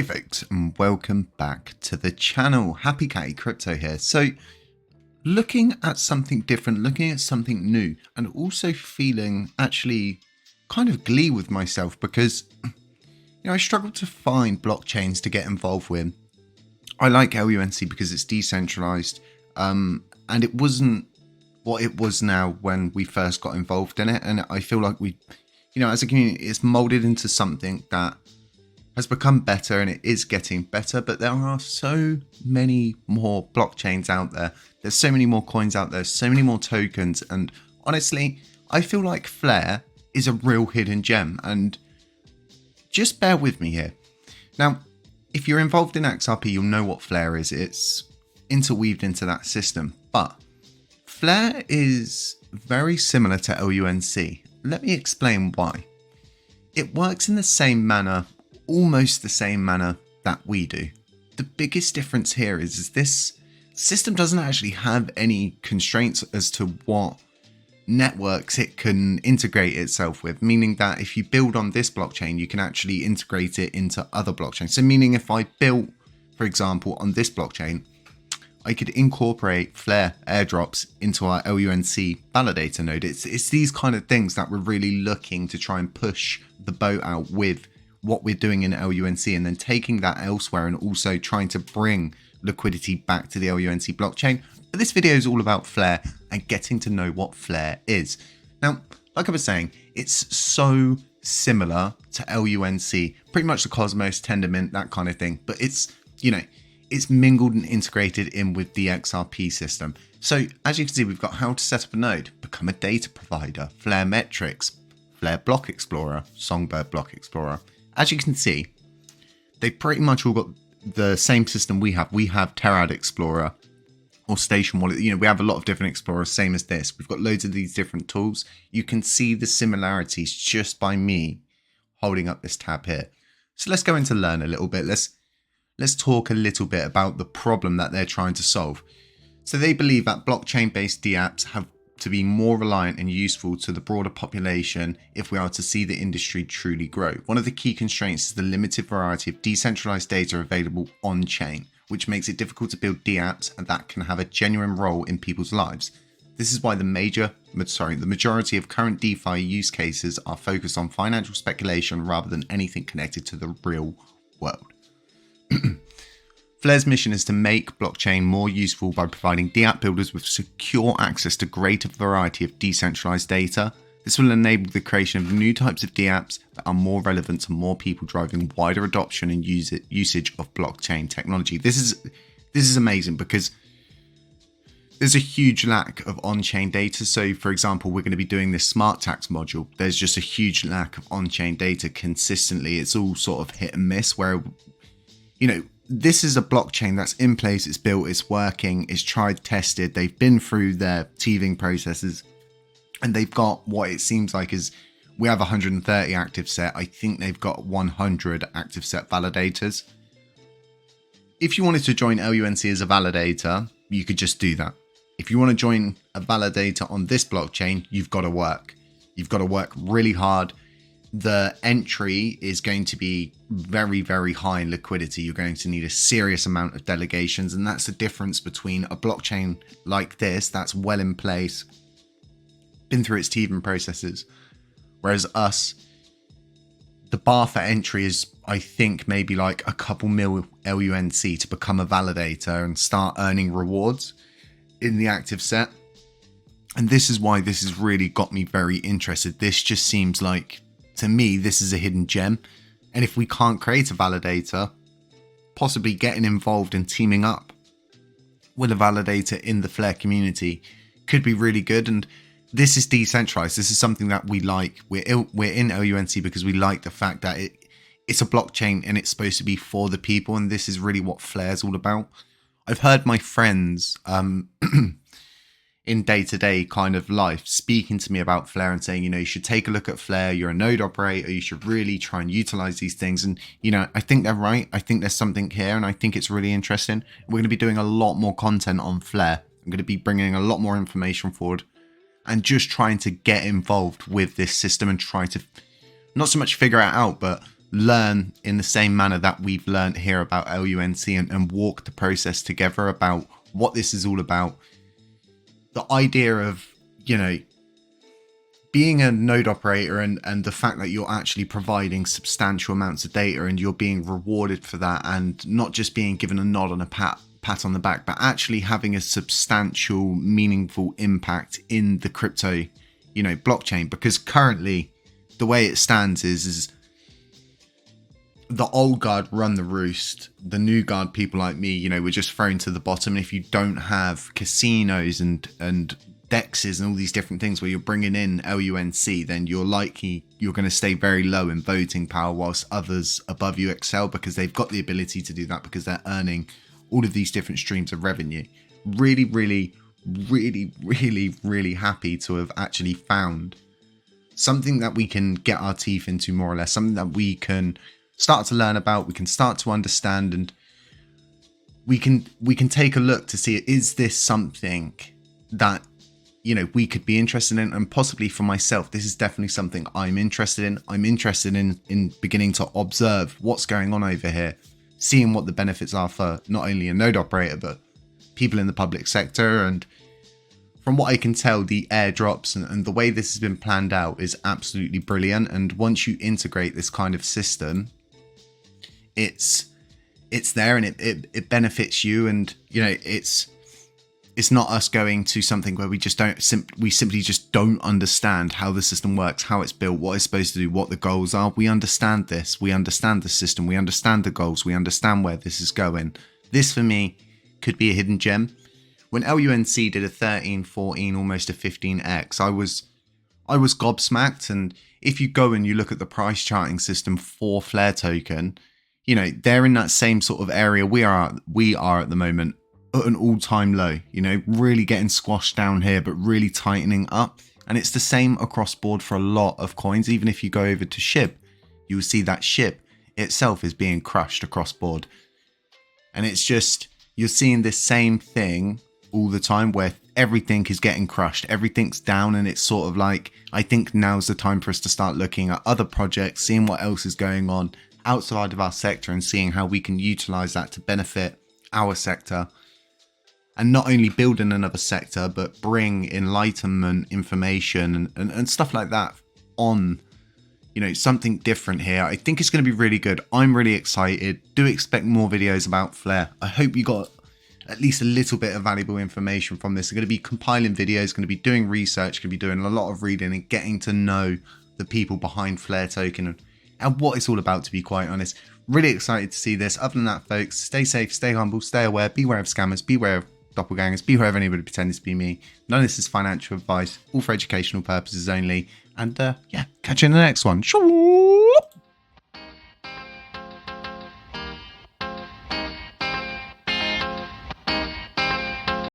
Hey folks, and welcome back to the channel. HappyCattyCrypto here. So looking at something different, looking at something new, and also feeling actually kind of glee with myself because I struggled to find blockchains to get involved with. I like LUNC because it's decentralized, and it wasn't what it was now when we first got involved in it. And I feel like we, as a community, it's molded into something that has become better, and it is getting better, but there are so many more blockchains out there. There's so many more coins out there, so many more tokens, and honestly, I feel like Flare is a real hidden gem, and just bear with me here. Now, if you're involved in XRP, you'll know what Flare is. It's interweaved into that system, but Flare is very similar to LUNC. Let me explain why. It works in the same manner, almost the same manner that we do. The biggest difference here is this system doesn't actually have any constraints as to what networks it can integrate itself with, meaning that if you build on this blockchain, you can actually integrate it into other blockchains. So meaning if I built, for example, on this blockchain, I could incorporate Flare airdrops into our LUNC validator node. It's these kind of things that we're really looking to try and push the boat out with what we're doing in LUNC, and then taking that elsewhere and also trying to bring liquidity back to the LUNC blockchain. But this video is all about Flare and getting to know what Flare is. Now, like I was saying, it's so similar to LUNC, pretty much the Cosmos, Tendermint, that kind of thing, but it's mingled and integrated in with the XRP system. So as you can see, we've got how to set up a node, become a data provider, Flare metrics, Flare block explorer, Songbird block explorer. As you can see, they pretty much all got the same system we have. We have Terad Explorer or Station Wallet. We have a lot of different explorers, same as this. We've got loads of these different tools. You can see the similarities just by me holding up this tab here. So let's go into learn a little bit. Let's talk a little bit about the problem that they're trying to solve. So they believe that blockchain-based dApps have to be more reliant and useful to the broader population if we are to see the industry truly grow. One of the key constraints is the limited variety of decentralized data available on-chain, which makes it difficult to build dApps and that can have a genuine role in people's lives. This is why the majority of current DeFi use cases are focused on financial speculation rather than anything connected to the real world. Flare's mission is to make blockchain more useful by providing dApp builders with secure access to greater variety of decentralized data. This will enable the creation of new types of dApps that are more relevant to more people, driving wider adoption and usage of blockchain technology. This is amazing because there's a huge lack of on-chain data. So for example, we're going to be doing this smart tax module. There's just a huge lack of on-chain data consistently. It's all sort of hit and miss where, this is a blockchain that's in place, it's built, it's working, it's tried, tested, they've been through their teething processes, and they've got what it seems like is, we have 130 active set. I think they've got 100 active set validators. If you wanted to join LUNC as a validator, you could just do that. If you want to join a validator on this blockchain, you've got to work. You've got to work really hard. The entry is going to be very, very high in liquidity. You're going to need a serious amount of delegations, and that's the difference between a blockchain like this that's well in place, been through its teething processes, whereas us, the bar for entry is, I think, maybe like a couple mil LUNC to become a validator and start earning rewards in the active set. And this is why this has really got me very interested. This just seems like, to me, this is a hidden gem. And if we can't create a validator, possibly getting involved and teaming up with a validator in the Flare community could be really good. And this is decentralized. This is something that we like. We're in LUNC because we like the fact that it's a blockchain and it's supposed to be for the people. And this is really what Flare's all about. I've heard my friends in day-to-day kind of life speaking to me about Flare and saying, you should take a look at Flare, you're a node operator, you should really try and utilize these things. And I think they're right. I think there's something here, and I think it's really interesting. We're going to be doing a lot more content on Flare. I'm going to be bringing a lot more information forward and just trying to get involved with this system and try to not so much figure it out, but learn in the same manner that we've learned here about LUNC and walk the process together about what this is all about. The idea of, you know, being a node operator and the fact that you're actually providing substantial amounts of data and you're being rewarded for that, and not just being given a nod and a pat on the back, but actually having a substantial, meaningful impact in the crypto, you know, blockchain. Because currently the way it stands is the old guard run the roost. The new guard, people like me, you know, we're just thrown to the bottom. And if you don't have casinos and dexes and all these different things where you're bringing in LUNC, then you're going to stay very low in voting power, whilst others above you excel because they've got the ability to do that because they're earning all of these different streams of revenue. Really, really, really, really, really happy to have actually found something that we can get our teeth into, more or less, something that we can start to learn about, we can start to understand, and we can take a look to see, is this something that, you know, we could be interested in. And possibly for myself, this is definitely something I'm interested in. I'm interested in beginning to observe what's going on over here, seeing what the benefits are for not only a node operator, but people in the public sector. And from what I can tell, the airdrops and the way this has been planned out is absolutely brilliant. And once you integrate this kind of system, it's there and it benefits you. And, you know, it's not us going to something where we simply just don't understand how the system works, how it's built, what it's supposed to do, what the goals are. We understand this. We understand the system. We understand the goals. We understand where this is going. This, for me, could be a hidden gem. When LUNC did a 13, 14, almost a 15x, I was gobsmacked. And if you go and you look at the price charting system for Flare token, you know, they're in that same sort of area we are at the moment, at an all-time low, you know, really getting squashed down here, but really tightening up. And it's the same across board for a lot of coins. Even if you go over to SHIB, you will see that SHIB itself is being crushed across board. And it's just, you're seeing this same thing all the time where everything is getting crushed, everything's down. And it's sort of like, I think now's the time for us to start looking at other projects, seeing what else is going on outside of our sector and seeing how we can utilize that to benefit our sector. And not only build in another sector, but bring enlightenment, information, and stuff like that on, you know, something different here. I think it's going to be really good. I'm really excited. Do expect more videos about Flare. I hope you got at least a little bit of valuable information from this. I'm going to be compiling videos, going to be doing research, going to be doing a lot of reading and getting to know the people behind Flare token and what it's all about, to be quite honest. Really excited to see this. Other than that, folks, stay safe, stay humble, stay aware, beware of scammers, beware of doppelgangers, beware of anybody pretending to be me. None of this is financial advice, all for educational purposes only. And yeah, catch you in the next one.